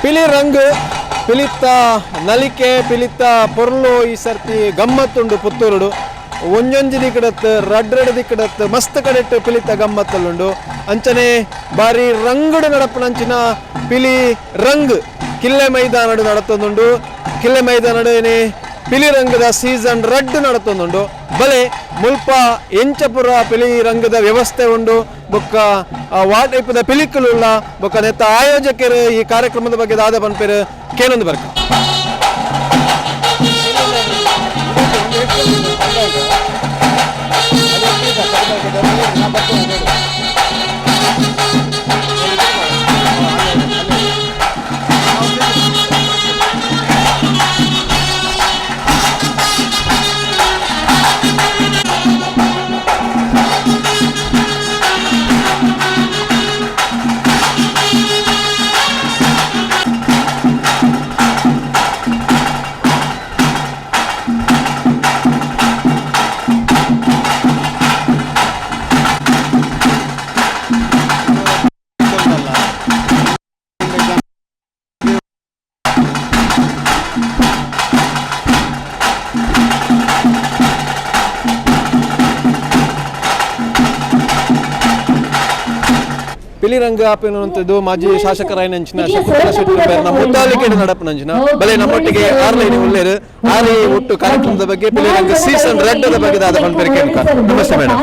ಪಿಲಿರಂಗ್ ಪಿಲಿತ್ತ ನಲಿಕೆ ಪಿಲಿತ್ತ ಪೊರ್ಲು ಈ ಸರ್ತಿ ಗಮ್ಮತ್ತುಂಡು ಪುತ್ತೂರುಡು ಒಂಜೊಂಜಿದಿ ಕಿಡತ್ತು ರಡ್ರಡದಿ ಕಿಡತ್ತು ಮಸ್ತ್ ಕಡೆಟ್ಟು ಪಿಲಿತ್ತ ಗಮ್ಮತ್ತಲ್ಲುಂಡು ಅಂಚನೆ ಬಾರಿ ರಂಗುಡು ನಡಪುನಂಚಿನ ಪಿಲಿ ರಂಗ್ ಕಿಲ್ಲೆ ಮೈದಾನಡು ನಡತೊಂದುಂಡು ಕಿಲ್ಲೆ ಮೈದಾನಡೇನೆ ಪಿಲಿರಂಗದ ಸೀಸನ್ 2 ನಡತೊಂದುಂಡು ಬಲೆ ಮುಲ್ಪ ಎಂಚಪುರ ಪಿಲಿರಂಗದ ವ್ಯವಸ್ಥೆ ಉಂಡು ಬೊಕ್ಕ ವಾಟೈಪದ ಪಿಲಿಕುಲುಲ್ಲ ಬೊಕ್ಕ ನೆತ್ತ ಆಯೋಜಕರು ಈ ಕಾರ್ಯಕ್ರಮದ ಬಗ್ಗೆ ದಾದ ಪನ್ಪೇರು ಕೇನೊಂದು ಬರ್ಕ ಪಿಲಿರಂಗ ಆಪಿನುವಂಥದ್ದು ಮಾಜಿ ಶಾಸಕರಾಯನಂಚಿನ ಶಕುಂತಲಾ ಶೆಟ್ಟಿ ಪೇರಿನ ಮುತಾಲಿಕೆಡು ನಡಪನಂಚಿನ ಬಲೆ ನಮ್ಮೊಟ್ಟಿಗೆ ಆರ್ಲೈನ್ ಒಳ್ಳೆಯರು ಆರಿ ಒಟ್ಟು ಕಾರ್ಯಕ್ರಮದ ಬಗ್ಗೆ ಪಿಲಿರಂಗ ಸೀಸನ್ 2 ಬಗ್ಗೆ ದಾದ ಪನ್ಪೇರು ಕೇಳ್ಕ ನಮಸ್ತೆ ಮೇಡಮ್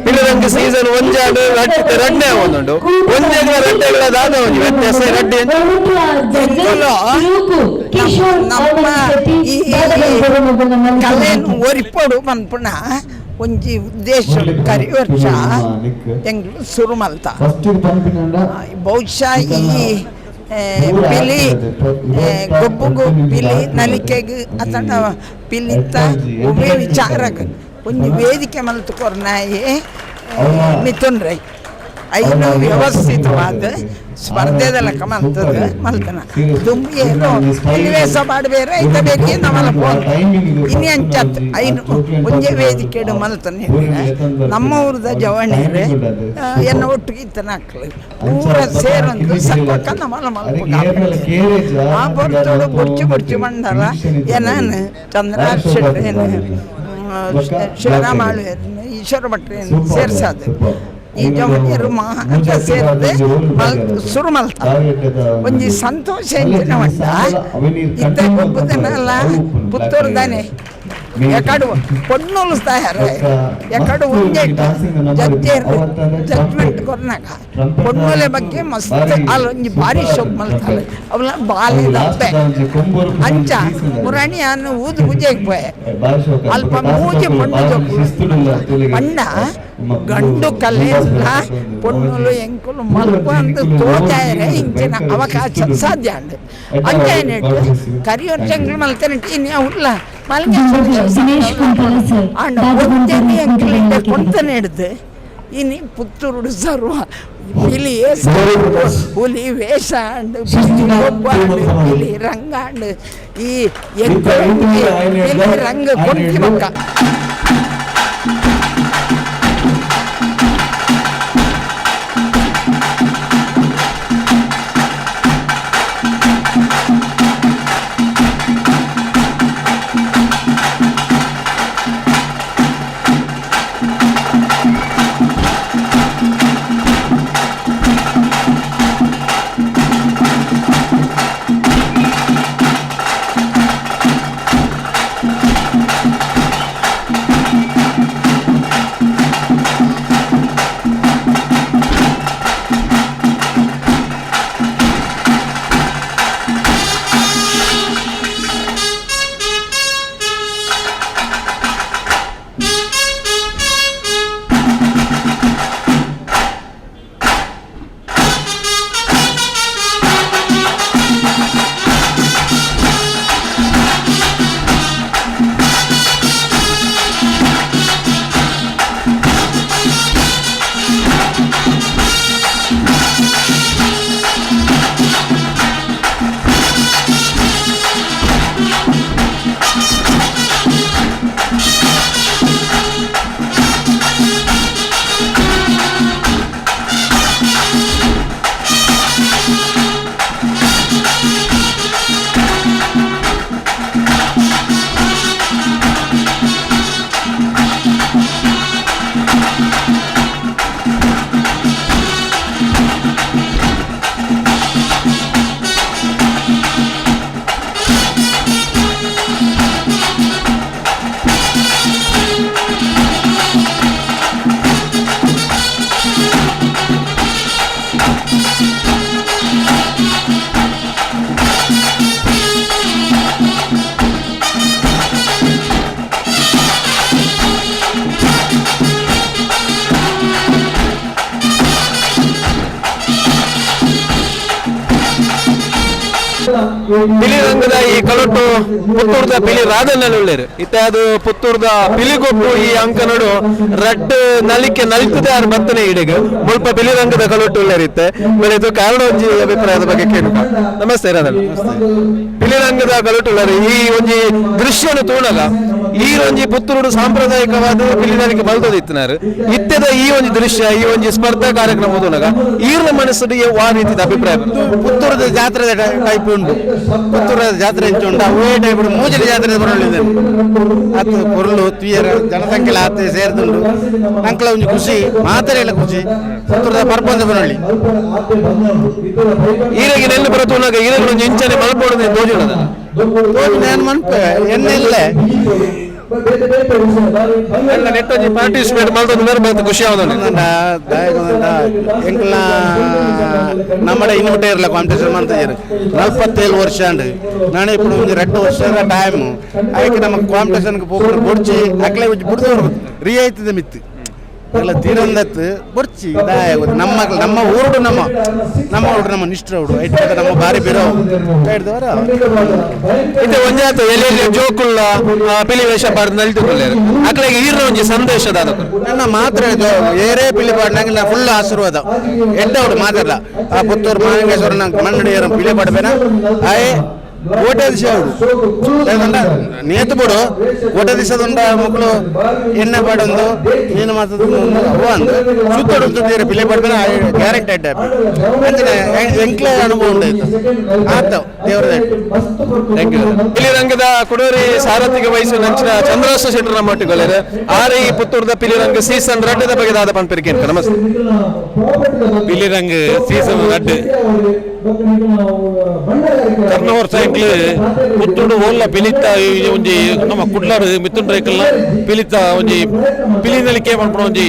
ಪಿಲಿರಂಗ ಸೀಸನ್ 1 ಆಂಡ್ 2 ಒಂದುಂಡು ಒಂಜೆಗಳ 2ಗಳ ದಾದ ಒಂಜಿ ವ್ಯತ್ಯಾಸ 2 ನಮ್ಮ ಈ ಕಲೆಯನ್ನು ಓರಿಪೋಡು ಮನ್ಪುಣ ಒಂಜಿ ಉದ್ದೇಶ ಕರಿ ವರ್ಷ ಎಂಗ್ಲು ಶುರು ಮಲ್ತ ಬಹುಶಃ ಈ ಪಿಲಿ ಗೊಬ್ಬುಗು ಪಿಲಿ ನಲಿಕೆಗ್ ಅತಂಡ ಪಿಲಿತ್ತ ಒಬ್ಬೇ ವಿಚಾರಗ್ ಒಂಜಿ ವೇದಿಕೆ ಮಲ್ತು ಕೊರ್ನಾಯಿ ಮಿಥುನ್ ರೈ ಐನು ವ್ಯವಸ್ಥಿತವಾದ ಸ್ಪರ್ಧೆದ ಲೆಕ್ಕ ಮಲ್ತನ ದುಂಬಿ ಏನು ಇಲ್ವೇಸ ಬಾಡ್ಬೇರೆ ಐತ ಬೇಕೇ ನಮ್ಮಲ್ಲ ಇನ್ನು ಅಂಚತ್ ಐನು ಒಂಜೆ ವೇದಿಕೆಡು ಮಲ್ತನೆ ನಮ್ಮ ಊರದ ಜವಣೇರೆ ಎನ್ನ ಒಟ್ಟಿಗೆ ಇತ್ತನ ಹಾಕ್ಲಿ ಪೂರ ಸೇರೊಂದು ಸಕ್ಕ ನಮ್ಮಲ್ಲ ಮಲ್ಪ ಆ ಬರ್ತೋಡು ಬುಡ್ಚಿ ಮಂಡಲ ಏನಾನು ಚಂದ್ರಾರ್ ಶೆಟ್ಟಿ ಏನು ಶಿವರಾಮಾಳು ಈಶ್ವರ ಭಟ್ರು ಸೇರ್ಸಾದು ಈ ಜವಣಿಯರು ಮಹಾ ಸೇರಿದೆ ಶುರು ಮಲ್ತ ಒಂಜಿ ಸಂತೋಷ ಎಂಜಿನ ಮಟ್ಟ ಇತ್ತ ಗೊಬ್ಬುದನ್ನೆಲ್ಲ ಪುತ್ತೂರ್ದಾನೆ ಎಕಡು ಪೊನ್ನೂಲು ತಯಾರ ಎಕಡು ಒಂದೇ ಜಡ್ಜ್ಮೆಂಟ್ ಕೊರ್ನಾಗ ಪೊನ್ನೂಲೆ ಬಗ್ಗೆ ಮಸ್ತ್ ಅಲ್ಲಿ ಒಂಜಿ ಭಾರಿ ಶೋಕ್ ಮಲ್ತಾಳೆ ಅವಳ ಬಾಲಿ ದಪ್ಪೆ ಅಂಚ ಮುರಾಣಿಯನ್ನು ಊದು ಪೂಜೆಗೆ ಪೋಯೆ ಅಲ್ಪ ಮೂಜಿ ಪೊಣ್ಣು ಪಂಡ ಗಂಡು ಕಲೆಯಲ್ಲ ಪೊಣ್ಣುಲು ಎಂಕುಲು ಮಲ್ಪ ಅಂತ ತೋಜಾಯರೆ ಇಂಚಿನ ಅವಕಾಶ ಸಾಧ್ಯ ಅಂಡು ಅಂಜಾಯನೆಟ್ಟು ಕರಿಯೋರ್ ಜಂಗ್ಳು ಮಲ್ತನೆ ಇನ್ನು ಉಲ್ಲ ಮಲ್ಗೆ ಕೊಂತನೆ ಹಿಡ್ದು ಇನ್ನು ಪುತ್ತೂರು ಸರ್ವ ಪಿಲಿ ಹುಲಿ ವೇಷ ಅಂಡು ಗೊಬ್ಬ ಅಂಡು ಪಿಲಿ ರಂಗ ಅಂಡು ಈ ಪಿಲಿ ರಂಗ ಕೊಂತಿ ಮಕ್ಕ ಪಿಲಿರಂಗದ ಈ ಕಲೊಟ್ಟು ಪುತ್ತೂರ್ದ ಪಿಲಿ ರಾಧನಲ್ಲಿ ಉಳ್ಳೇರು ಇತ್ತೆ ಅದು ಪುತ್ತೂರ್ದ ಪಿಲಿಗೊಬ್ಬು ಈ ಅಂಕನಡು ರಡ್ ನಲಿಕೆ ನಲಿತದೆ ಆರು ಬತ್ತನೆ ಇಡೆಗೆ ಮುಲ್ಪ ಪಿಲಿರಂಗದ ಕಲೊಟ್ಟು ಉಳ್ಳೇರಿತ್ತೆ ಬೇರೆ ಇದು ಕಾರಣ ಒಂಜಿ ಅಭಿಪ್ರಾಯದ ಬಗ್ಗೆ ಕೇಳುವ. ನಮಸ್ತೆ ರಾಧನ್. ಪಿಲಿರಂಗದ ಕಲೊಟ್ಟು ಉಳ್ಳೇರು ಈ ಒಂಜಿ ದೃಶ್ಯನು ತೂಣಗ ಈ ಒಂಜಿ ಪುತ್ತೂರು ಸಾಂಪ್ರದಾಯಿಕವಾದ ಪಿಲಿನಲಿಕೆ ಬಲ್ದೋದಿತ್ತಿನಾರು ಇತ್ತೆದ ಈ ಒಂಜಿ ದೃಶ್ಯ ಈ ಒಂಜಿ ಸ್ಪರ್ಧಾ ಕಾರ್ಯಕ್ರಮ ತೂಣಗ ಈರ್ನ ಮನಸ್ಸಿಗೆ ವಾ ರೀತಿದ ಅಭಿಪ್ರಾಯ ಪುತ್ತೂರದ ಜಾತ್ರೆ ಟೈಪ್ ಉಂಟು. ಪುತ್ತೂರದ ಜಾತ್ರೆ ಹೆಚ್ಚು ಉಂಟು ಅವೇ ಟೈಪ್ ಮೂಜಲಿ ಜಾತ್ರೆ ಬರಲಿದೆ ಅದು ಪೊರ್ಲು ತುಯರ ಜನಸಂಖ್ಯೆ ಆತ ಸೇರಿದುಂಡು ಅಂಕಲ ಒಂಜಿ ಖುಷಿ ಮಾತ್ರ ಇಲ್ಲ ಖುಷಿ ಪುತ್ತೂರದ ಪರ್ಪಂಚ ಬರಲಿ ಈರಿಗೆ ನೆಲ್ಲು ಬರತೂನಾಗ ಈರಿಗೆ ಒಂದು ಇಂಚನೆ ಮಲ್ಪೋಡದೆ ತೋಜುಣದ ನಾನು ಮನ್ಪೆ ಎನ್ನೆಲ್ಲ ನೆಟ್ಟೊಂಜಿ ಪಾರ್ಟಿಸಿಪೇಟ್ ಮಾಡ್ಕೊಂಡು ಖುಷಿ ಆಗೋದು ಎಂಕಲ್ನ നമ്മുടെ ഇൻവിറ്റേറിലെ കോമ്പറ്റീഷൻ ಮಾಡ್ತಿದ್ದಾರೆ 47 ವರ್ಷ ಅಂಡ್ ನಾನು ఇప్పుడు 2 ವರ್ಷದ ಟೈಮ್ ಅದಕ್ಕೆ ನಮ್ಮ ಕಾಂಪಿಟೇಷನ್ಗೆ ಹೋಗಿ ಬೊಡ್ಚಿ ಅಕ್ಲೆ ಬಿಡ್ದವರು ರಿಯಾಯಿತಿದ ಮಿತ್ತು ಎಲ್ಲ ತೀರಂದತ್ತು ಬೊಡ್ಚಿ ನಮ್ಮ ಊರುಡು ನಮ್ಮ ಊರು ನಮ್ಮ ನಿಷ್ಠರ ಊರು ಐತೆ ನಮ್ಮ ಬಾರಿ ಬೇರೆ ಹಿಡ್ದವರ ಇದು ಒಂಜಾತ ಎಲೆಯಲ್ಲಿ ಜೋಕುಳ್ಳ ಪಿಲಿ ವೇಷ ಪಾಡ್ದು ನಲಿತುಕೊಳ್ಳೇರು ಅಕ್ಲೆಗೆ ಈರ್ನ ಒಂಜಿ ಸಂದೇಶದ ಅದಕ್ಕೆ ನನ್ನ ಮಾತ್ರ ಇದು ಏರೇ ಪಿಲಿ ಪಾಡ್ನಂಗೆ ನಾ ಫುಲ್ ಆಶೀರ್ವಾದ ಎಡ್ಡವಡು ಮಾತಾಡಲ್ಲ ಆ ಪುತ್ತೂರು ಮಾಲಿಂಗೇಶ್ವರ ನಂಗೆ ಮಣ್ಣಡಿ ಪಿಲಿ ಪಾಡ್ಬೇನ ಆಯೇ ಓಟೆ ದಿವಸ ನೇತು ಬಿಡು ಓಟೆ ದಿವಸದುಂಡ ಮಕ್ಕಳು ಎಣ್ಣೆ ಪಾಡೊಂದು ನೀನು ಮಾತದ್ದು ಅವ ಅಂದು ಸುತ್ತೊಡುತ್ತೀರ ಪಿಲೆ ಪಡ್ಬೇನ ಗ್ಯಾರಂಟಿ ಅಡ್ಡ ಎಂಕ್ಲೆ ಅನುಭವ ಉಂಟಾಯ್ತು ಆತ ದೇವರ ಥ್ಯಾಂಕ್ ಯು. ಪಿಲಿರಂಗದ ಕುಡೂರಿ ಸಾರಥಿಗೆ ವಹಿಸಿ ನಂಚಿನ ಚಂದ್ರಾಶ ಶೆಟ್ಟರ ಮಟ್ಟಿಗೊಳ್ಳೆರು ಆರು ಈ ಪುತ್ತೂರ್ದ ಪಿಲಿರಂಗ ಸೀಸನ್ ರಡ್ಡದ ಬಗ್ಗೆ ದಾದ ಪಂಪರಿಕೆ ನಮಸ್ತೆ. ಪಿಲಿರಂಗ್ ಸೀಸನ್ ರಡ್ಡು ಕರ್ನವರ್ ಸೈಕ್ಲ್ ಪುತ್ತೂರು ಓಲ್ಲ ಪಿಲಿತ ಒಂಜಿ ನಮ್ಮ ಕುಡ್ಲಾಡು ಮಿತ್ತುಂಡ ಸೈಕಲ್ನ ಪಿಲಿತ ಒಂಜಿ ಪಿಲಿನಲಿಕೆ ಮಾಡ್ಕೊಂಡು ಒಂಜಿ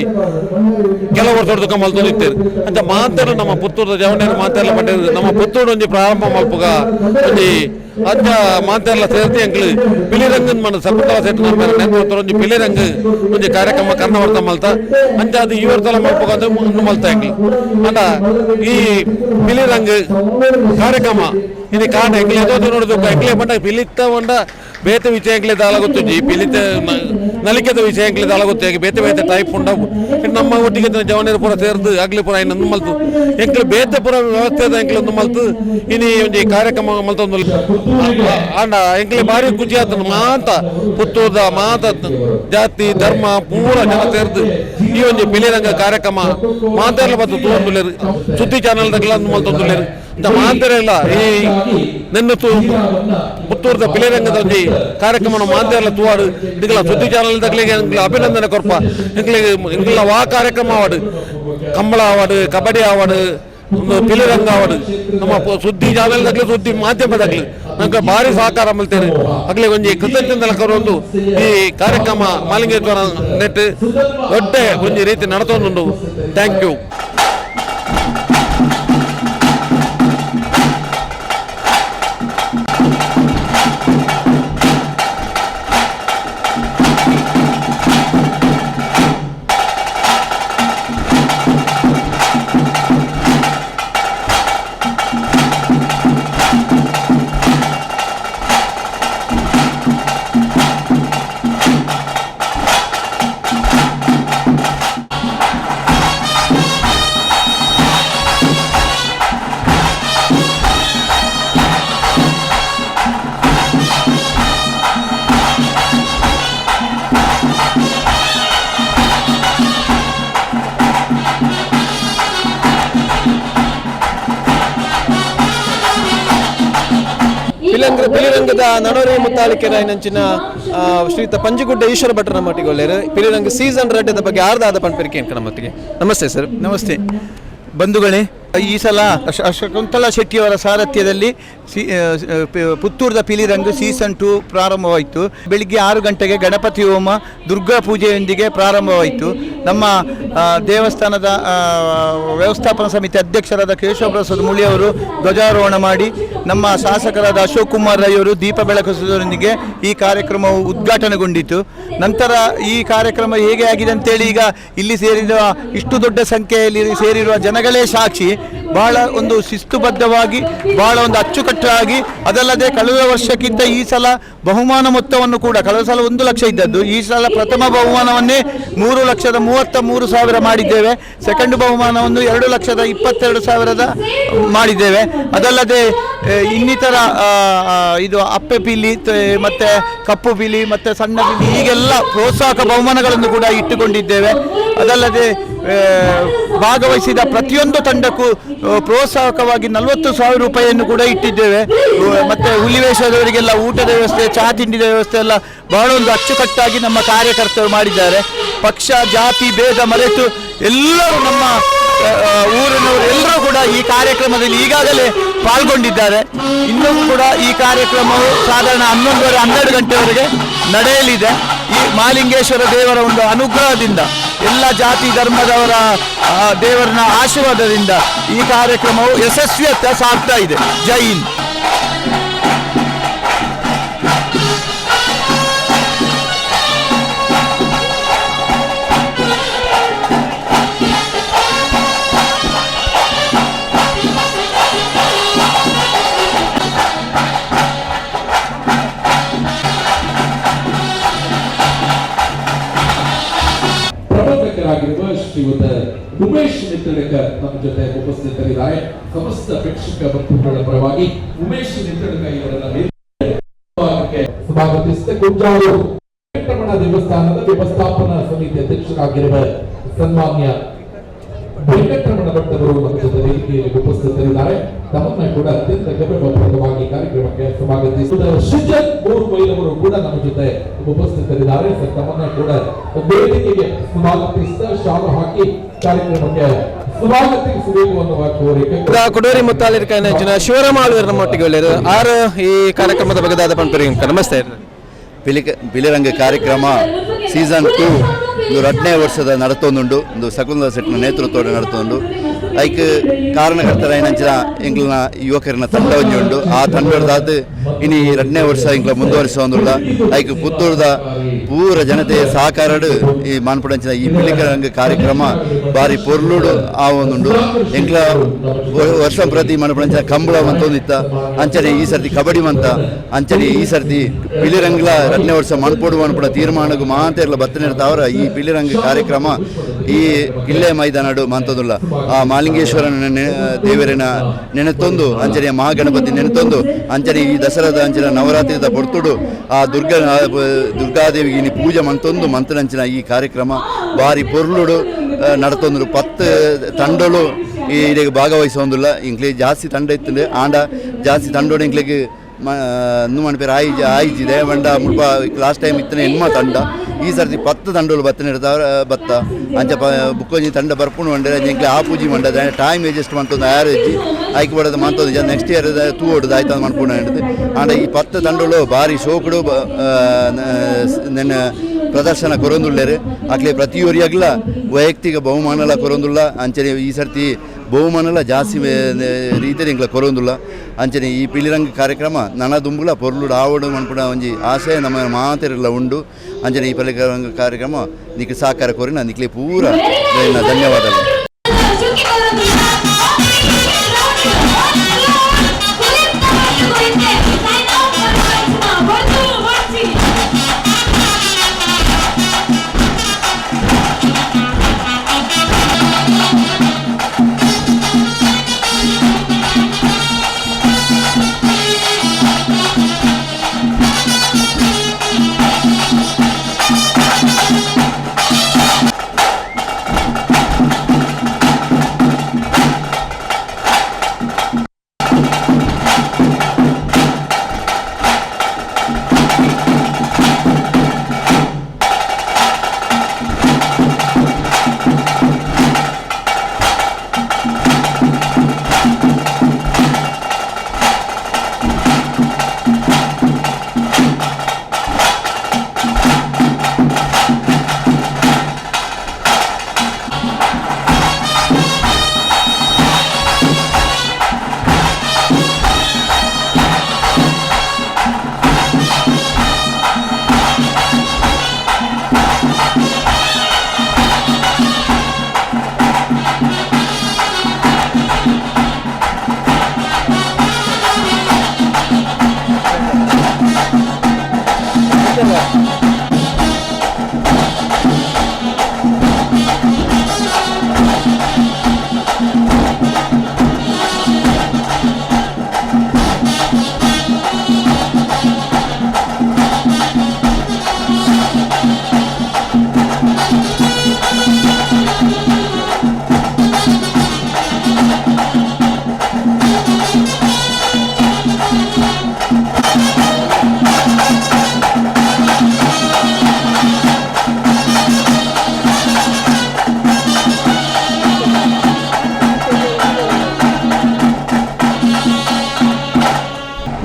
ಕೆಲವು ವರ್ಷ ಹೊಡೆದು ಮಲ್ತೊಂದಿತ್ತೇರು ಅಂತ ಮಾತಾಡ ನಮ್ಮ ಪುತ್ತೂರದ ಜವನೇರು ಮಾತೆಲ್ಲ ಪಟ್ಟಿದ್ರು ನಮ್ಮ ಪುತ್ತೂರು ಒಂಜಿ ಪ್ರಾರಂಭ ಮಲ್ಪುಗ ಒಂಜಿ ಅಂಚ ಮಾತೆಲ್ಲ ಸೇರ್ತಿ ಅಂಕ್ಲು ಪಿಲಿರಂಗನ್ ಮನ ಸರ್ಪತಲ ಸೆಟ್ ನೆನ್ಪಡ್ತಾರೆ ಒಂಜಿ ಪಿಲಿರಂಗ್ ಒಂಜಿ ಕಾರ್ಯಕ್ರಮ ಕರ್ನವರ್ತ ಮಲ್ತ ಅಂಚ ಅದು ಈ ವರ್ಷ ಮಲ್ಪುಗ ಅದು ಮಲ್ತ ಅಂಕ್ಲು ಅಂಡ ಈ ಪಿಲಿರಂಗ್ ಕಾರ್ಯಕ್ರಮ ಇದು ಕಾರಣ ಎಂಕ್ಲೆ ಎದೋದು ನೋಡಿದು ಎಂಕ್ಲೆ ಪಂಡ ಪಿಲಿತ ಒಂಡ ಬೇತೆ ವಿಷಯ ಎಂಕ್ಲೆ ದಾಳಗೊತ್ತುಜಿ ಪಿಲಿತ ನಲಿಕೆದ ವಿಷಯ ಎಂಕ್ಲೆ ದಾಳಗೊತ್ತು ಬೇತೆ ಬೇತೆ ಟೈಪ್ ಉಂಡ ನಮ್ಮ ಒಟ್ಟಿಗೆ ಜವನೇರು ಪೂರ ಸೇರ್ದು ಆಗ್ಲಿ ಪೂರ ಇನ್ನೊಂದು ಮಲ್ತು ಎಂಕ್ಲೆ ಬೇತೆ ಪೂರ ವ್ಯವಸ್ಥೆದ ಎಂಕ್ಲೆ ಒಂದು ಮಲ್ತು ಇನಿ ಒಂಜಿ ಕಾರ್ಯಕ್ರಮ ಮಲ್ತೊಂದು ಆಂಡ ಎಂಕ್ಲೆ ಬಾರಿ ಖುಷಿ ಆತ ಮಾತ ಪುತ್ತೂರ್ದ ಮಾತ ಜಾತಿ ಧರ್ಮ ಪೂರ ಜನ ಸೇರ್ದು ಈ ಒಂಜಿ ಪಿಲಿರಂಗ ಕಾರ್ಯಕ್ರಮ ಮಾತೆಲ್ಲ ಬತ್ತು ತೋಂದುಲೇರು ಸುದ್ದಿ ಚಾನಲ್ದಾಗೆಲ್ಲ ಮಲ್ತೊಂದುಲೇರು ಇಂಥ ಮಾತೆಲ್ಲ ಈ ನೆನ್ನ ಪುತ್ತೂರ್ದ ಪಿಲಿರಂಗದ ಒಂಜಿ ಕಾರ್ಯಕ್ರಮ ಮಾತೆಲ್ಲ ತೂವಾಡು ಇಂಕಲ ಸುದ್ದಿ ಚಾನಲ್ದಾಗ್ಲಿಗೆ ಅಭಿನಂದನೆ ಕೊರ್ಪ ಇಂಕಲ ವಾ ಕಾರ್ಯಕ್ರಮ ಆವಾಡು ಕಂಬಳ ಆವಾಡು ಕಬಡ್ಡಿ ಆವಾಡು ಒಂದು ಪಿಲಿರಂಗ ಆವಾಡು ನಮ್ಮ ಸುದ್ದಿ ಚಾನಲ್ದಾಗ್ಲಿ ಸುದ್ದಿ ಮಾಧ್ಯಮದಾಗ್ಲಿ ನಂಗೆ ಭಾರಿ ಸಹಕಾರ ಮಲ್ತೇನೆ ಆಗ್ಲಿ ಒಂಜಿ ಕೃತಜ್ಞತೆ ಕರೋದು ಈ ಕಾರ್ಯಕ್ರಮ ಮಾಲಿಂಗೇಶ್ವರ ನೆಟ್ ದೊಡ್ಡ ಒಂಜಿ ರೀತಿ ನಡತೊಂದುಂಡು. Thank you. ಪಿಲಿರಂಗದ ನಡೋರಿ ಮುತ್ತಾಳಿಕೆ ನಂಚಿನ ಶ್ರೀಯುತ ಪಂಜಿಗುಡ್ಡ ಈಶ್ವರ ಭಟ್ರನ ಮಟ್ಟಿಗೊಳ್ಳೆರು ಪಿಲಿರಂಗ ಸೀಸನ್ ರಡ್ಡದ ಬಗ್ಗೆ ಆರ್ದಾದ ಪಂಪರಿಕೆ ನಮ್ಮೊತ್ತಿಗೆ. ನಮಸ್ತೆ ಸರ್. ನಮಸ್ತೆ ಬಂಧುಗಳೇ. ಈ ಸಲ ಶಕುಂತಲಾ ಶೆಟ್ಟಿಯವರ ಸಾರಥ್ಯದಲ್ಲಿ ಪುತ್ತೂರದ ಪಿಲಿರಂಗ್ ಸೀಸನ್ 2 ಪ್ರಾರಂಭವಾಯಿತು. ಬೆಳಿಗ್ಗೆ 6 ಗಂಟೆಗೆ ಗಣಪತಿ ಹೋಮ ದುರ್ಗಾ ಪೂಜೆಯೊಂದಿಗೆ ಪ್ರಾರಂಭವಾಯಿತು. ನಮ್ಮ ದೇವಸ್ಥಾನದ ವ್ಯವಸ್ಥಾಪನಾ ಸಮಿತಿ ಅಧ್ಯಕ್ಷರಾದ ಕೇಶವಪ್ರಸಾದ್ ಮುಳಿಯವರು ಧ್ವಜಾರೋಹಣ ಮಾಡಿ, ನಮ್ಮ ಶಾಸಕರಾದ ಅಶೋಕ್ ಕುಮಾರ್ ರೈ ಅವರು ದೀಪ ಬೆಳಗಿಸುವುದರೊಂದಿಗೆ ಈ ಕಾರ್ಯಕ್ರಮವು ಉದ್ಘಾಟನೆಗೊಂಡಿತು. ನಂತರ ಈ ಕಾರ್ಯಕ್ರಮ ಹೇಗೆ ಆಗಿದೆ ಅಂತೇಳಿ ಈಗ ಇಲ್ಲಿ ಸೇರಿರುವ ಇಷ್ಟು ದೊಡ್ಡ ಸಂಖ್ಯೆಯಲ್ಲಿ ಸೇರಿರುವ ಜನಗಳೇ ಸಾಕ್ಷಿ. ಬಹಳ ಒಂದು ಶಿಸ್ತುಬದ್ಧವಾಗಿ ಬಹಳ ಒಂದು ಅಚ್ಚುಕಟ್ಟಾಗಿ, ಅದಲ್ಲದೆ ಕಳೆದ ವರ್ಷಕ್ಕಿಂತ ಈ ಸಲ ಬಹುಮಾನ ಮೊತ್ತವನ್ನು ಕೂಡ, ಕಳೆದ ಸಲ 1 ಲಕ್ಷ ಇದ್ದದ್ದು, ಈ ಸಲ ಪ್ರಥಮ ಬಹುಮಾನವನ್ನೇ 3,33,000 ಮಾಡಿದ್ದೇವೆ. ಸೆಕೆಂಡ್ ಬಹುಮಾನವನ್ನು 2,22,000 ಮಾಡಿದ್ದೇವೆ. ಅದಲ್ಲದೆ ಇನ್ನಿತರ ಇದು ಅಪ್ಪೆ ಪಿಲಿ ಮತ್ತು ಕಪ್ಪು ಪಿಲಿ ಮತ್ತು ಸಣ್ಣ ಪಿಲಿ ಹೀಗೆಲ್ಲ ಪ್ರೋತ್ಸಾಹಕ ಬಹುಮಾನಗಳನ್ನು ಕೂಡ ಇಟ್ಟುಕೊಂಡಿದ್ದೇವೆ. ಅದಲ್ಲದೆ ಭಾಗವಹಿಸಿದ ಪ್ರತಿಯೊಂದು ತಂಡಕ್ಕೂ ಪ್ರೋತ್ಸಾಹಕವಾಗಿ 40,000 ರೂಪಾಯಿಯನ್ನು ಕೂಡ ಇಟ್ಟಿದ್ದೇವೆ. ಮತ್ತು ಹುಲಿವೇಷದವರಿಗೆಲ್ಲ ಊಟದ ವ್ಯವಸ್ಥೆ, ಚಹಾ ತಿಂಡಿದ ವ್ಯವಸ್ಥೆ ಎಲ್ಲ ಬಹಳ ಒಂದು ಅಚ್ಚುಕಟ್ಟಾಗಿ ನಮ್ಮ ಕಾರ್ಯಕರ್ತರು ಮಾಡಿದ್ದಾರೆ. ಪಕ್ಷ ಜಾತಿ ಭೇದ ಮರೆತು ಎಲ್ಲರೂ ನಮ್ಮ ಊರಿನವರು ಎಲ್ಲರೂ ಕೂಡ ಈ ಕಾರ್ಯಕ್ರಮದಲ್ಲಿ ಈಗಾಗಲೇ ಪಾಲ್ಗೊಂಡಿದ್ದಾರೆ. ಇನ್ನೂ ಕೂಡ ಈ ಕಾರ್ಯಕ್ರಮವು ಸಾಧಾರಣ 11:30-12 ಗಂಟೆವರೆಗೆ ನಡೆಯಲಿದೆ. ಈ ಮಹಾಲಿಂಗೇಶ್ವರ ದೇವರ ಒಂದು ಅನುಗ್ರಹದಿಂದ, ಎಲ್ಲ ಜಾತಿ ಧರ್ಮದವರ ದೇವರನ ಆಶೀರ್ವಾದದಿಂದ ಈ ಕಾರ್ಯಕ್ರಮವು ಯಶಸ್ವಿಯತ್ತ ಸಾಗ್ತಾ ಇದೆ. ಜೈ ಹಿಂದ್. ಶ್ರೀಯುತ ಉಮೇಶ್ ನಿಂತಡಕರ್ ನಮ್ಮ ಜೊತೆ ಉಪಸ್ಥಿತರಿದ್ದಾರೆ. ಸಮಸ್ತ ಪ್ರೇಕ್ಷಕ ಬಂಧುಗಳ ಪರವಾಗಿ ಉಮೇಶ್ ನಿಂತಡಕ ಇವರನ್ನ ಸ್ವಾಗತಿಸಿದ ಕುಂಜಾರು ವೆಂಕಟರಮಣ ದೇವಸ್ಥಾನದ ವ್ಯವಸ್ಥಾಪನಾ ಸಮಿತಿ ಅಧ್ಯಕ್ಷರಾಗಿರುವ ಸನ್ಮಾನ್ಯ ವೆಂಕಟರಮಣ ಭಟ್ಟರು ನಮ್ಮ ಜೊತೆ ವೇದಿಕೆಯಲ್ಲಿ ಉಪಸ್ಥಿತರಿದ್ದಾರೆ. ತಮ್ಮನ್ನ ಕೂಡ ಅತ್ಯಂತ ಗೌರವಪ್ರದವಾಗಿ ಕಾರ್ಯಕ್ರಮಕ್ಕೆ ಸ್ವಾಗತಿಸಿದ ಸುಜನ್ ಮೂರ್ಮೈಲವರು ಕೂಡ ನಮ್ಮ ಜೊತೆ ಉಪಸ್ಥಿತರಿದ್ದಾರೆ. ತಮ್ಮನ್ನ ಕೂಡ ವೇದಿಕೆಗೆ ಸ್ವಾಗತಿಸಿದ ಶಾಲು ಹಾಕಿ ಕಾರ್ಯಕ್ರಮಕ್ಕೆ ಸ್ವಾಗತಿಸಬೇಕು ಅನ್ನುವ ಕೋರಿಕೆ. ಕುಡೂರಿ ಮುತ್ತಾಲಿರ ನೆಚ್ಚಿನ ಶಿವರಾಮಾಳು ನಮ್ಮೊಟ್ಟಿಗೆ ಒಳ್ಳೆಯದು ಆರು ಈ ಕಾರ್ಯಕ್ರಮದ ಬಗ್ಗೆ ದಾದ ಪಂಪರಿ ನಮಸ್ತೆ. ಪಿಲಿರಂಗ ಕಾರ್ಯಕ್ರಮ ಸೀಸನ್ 2 2ನೇ ವರ್ಷದ ನಡತೊಂದುಂಡು. ಒಂದು ಸಕುಂದ ಸೆಟ್ನ ನೇತೃತ್ವದ ನಡತೊಂದು ಐಕ್ ಕಾರಣಕರ್ತರ ಏನಂಚಿನ ಎಂಗ್ಲನ ಯುವಕರಿನ ತಂಡ ಒಂಜಿ ಉಂಡು. ಆ ತಂಡದ ಇನಿ 2ನೇ ವರ್ಷ ಇಂಗ್ಲ ಮುಂದುವರಿಸುವಂದುಲ್ಲ. ಐಕ್ ಪುತ್ತೂರ್ದ ಪೂರ ಜನತೆಯ ಸಹಕಾರಡು ಈ ಮಾನ್ಪುಡಂಚಿನ ಈ ಪಿಲಿರಂಗ ಕಾರ್ಯಕ್ರಮ ಬಾರಿ ಪೊರ್ಲುಡು ಆವೊಂದುಂಡು. ಎಂಗ್ಲ ವರ್ಷ ಪ್ರತಿ ಮಾನ್ಪುಡಂಚಿನ ಕಂಬಳ ಮಂತೊಂದಿತ್ತ ಅಂಚನೆ ಈ ಸರ್ತಿ ಕಬಡ್ಡಿ ಮಂತ ಅಂಚನೆ ಈ ಸರ್ತಿ ಪಿಲಿರಂಗ್ಲ 2ನೇ ವರ್ಷ ಮನ್ಪೊಡು ಮನ್ಪುಡ ತೀರ್ಮಾನಗೂ ಮಾತೆರ್ಲ ಬತ್ತನಿರ್ತಾವ್ರ ಈ ಪಿಲಿರಂಗ ಕಾರ್ಯಕ್ರಮ ಈ ಕಿಲ್ಲೆ ಮೈದಾನಡು ಮಂತೊಂದುಲ್ಲ. ಆ ಮಾಲಿಂಗೇಶ್ವರನ ದೇವರಿನ ನೆನೆತೊಂದು ಅಂಚನೆಯ ಮಹಾಗಣಪತಿ ನೆನೆತೊಂದು ಅಂಚನೆ ಈ ದಸರಾದ ಅಂಚಿನ ನವರಾತ್ರಿದ ಪೊರ್ತುಡು ಆ ದುರ್ಗಾದೇವಿಗೆ ಇನಿ ಪೂಜೆ ಮಂತೊಂದು ಮಂತನಂಚಿನ ಈ ಕಾರ್ಯಕ್ರಮ ಬಾರಿ ಪೊರ್ಲುಡು ನಡತೊಂದು 10 ತಂಡಗಳು ಇದಕ್ಕೆ ಭಾಗವಹಿಸೋದಿಲ್ಲ. ಇಂಕ್ಲಿ ಜಾಸ್ತಿ ತಂಡ ಇತ್ತದೆ ಆಂಡ ಜಾಸ್ತಿ ತಂಡೋಡು ಇಂಕ್ಲಿಗೆ ಮಣಪೇರು ಆಯ್ಜಿದೆ ಮಂಡ ಮುಲ್ಪ ಲಾಸ್ಟ್ ಟೈಮ್ ಇತ್ತನೆ ಹೆಣ್ಮ ತಂಡ. ಈ ಸರ್ತಿ 10 ತಂಡಗಳು ಬತ್ತ ಅಂಚ ಬುಕ್ಕೊಂಜಿ ತಂಡ ಬರ್ಪುಣು ಮಂಡ್ರೆ ಎಂಕ್ಲೆ ಆ ಪೂಜಿ ಮಂಡದ ಟೈಮ್ ಅಡ್ಜಸ್ಟ್ ಮಂತೊಂದು ಆ್ಯಾರೇಜ್ ಆಯ್ಕೆ ಬಡೋದು ಮಂತೊಂದು ನೆಕ್ಸ್ಟ್ ಇಯರ್ ತೂವೋಡು ಆಯ್ತು ಮನ್ಪುಣ ಹಿಡಿದು ಆಂಡ ಈ 10 ತಂಡಗಳು ಭಾರಿ ಶೋಕುಡು ನನ್ನ ಪ್ರದರ್ಶನ ಕೊರೊಂದುಳ್ಳೇರು. ಆಗ್ಲೇ ಪ್ರತಿಯೊರಿಯಾಗಲ ವೈಯಕ್ತಿಕ ಬಹುಮಾನಲ ಕೊರೊಂದುಲ್ಲ. ಅಂಚನೆ ಈ ಸರ್ತಿ ಬಹುಮಾನಲ ಜಾಸ್ತಿ ರೀತಿಯಲ್ಲಿ ಇಂಗ್ಲ ಕೊರೊಂದುಲ್ಲ. ಅಂಚನೆ ಈ ಪಿಲಿರಂಗ ಕಾರ್ಯಕ್ರಮ ನನ ದುಂಬುಲ ಪೊರ್ಲುಡು ಆವಡು ಮನ್ಪುಡ ಒಂಜಿ ಆಸೆ ನಮ್ಮ ಮಾತೆರೆಲ್ಲ ಉಂಡು. ಅಂಚನೆ ಈ ಪಿಲಿರಂಗ ಕಾರ್ಯಕ್ರಮ ನಿಕ್ಕೆ ಸಹಕಾರ ಕೋರಿನ ನಿಕ್ಲೆ ಪೂರ ಧನ್ಯವಾದಗಳು.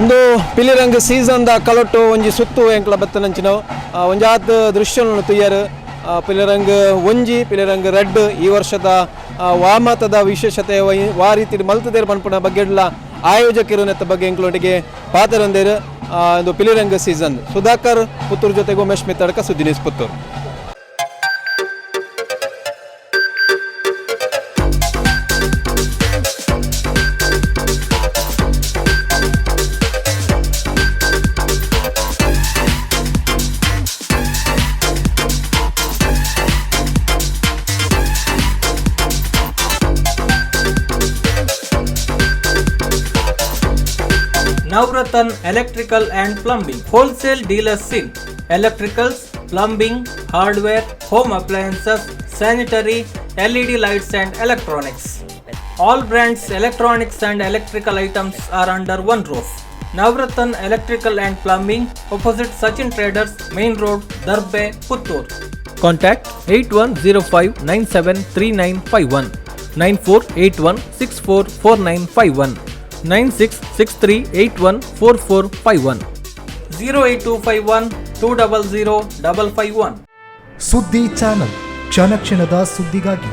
ಒಂದು ಪಿಲಿರಂಗ್ ಸೀಸನ್ದ ಕಲೊಟ್ಟು ಒಂಜಿ ಸುತ್ತು ಎಂಕ್ಲ ಬತ್ತನಂಚಿನವು ಒಂಜಾತ್ ದೃಶ್ಯಗಳನ್ನು ತುಯ್ಯರು ಪಿಲಿರಂಗ್ ಒಂಜಿ ಪಿಲಿರಂಗ್ ರೆಡ್ ಈ ವರ್ಷದ ವಾಮತದ ವಿಶೇಷತೆ ವಾ ರೀತಿ ಮಲ್ತದೇರು ಪನ್ಪುನ ಬಗ್ಗೆಡ್ಲ ಆಯೋಜಕರು ನೆತ್ತ ಬಗ್ಗೆ ಎಂಕ್ಲೊಟ್ಟಿಗೆ ಪಾತ್ರರೊಂದೇರು ಒಂದು ಪಿಲಿರಂಗ್ ಸೀಸನ್. ಸುಧಾಕರ್ ಪುತ್ತೂರು ಜೊತೆಗೆ ಉಮೇಶ್ ಮಿತ್ತಡ್ಕ ಸುದ್ದಿ news Puttur. Navratan Electrical and Plumbing Wholesale Dealers in Electricals, Plumbing, Hardware, Home Appliances, Sanitary, LED Lights and Electronics. All brands electronics and electrical items are under one roof. Navratan Electrical and Plumbing, opposite Sachin Traders, Main Road, Darbe, Puttur. Contact 8105973951 9481644951 9663814451 08251 200 551. ಸುದ್ದಿ channel ಕ್ಷಣ ಕ್ಷಣದ ಸುದ್ದಿಗಾಗಿ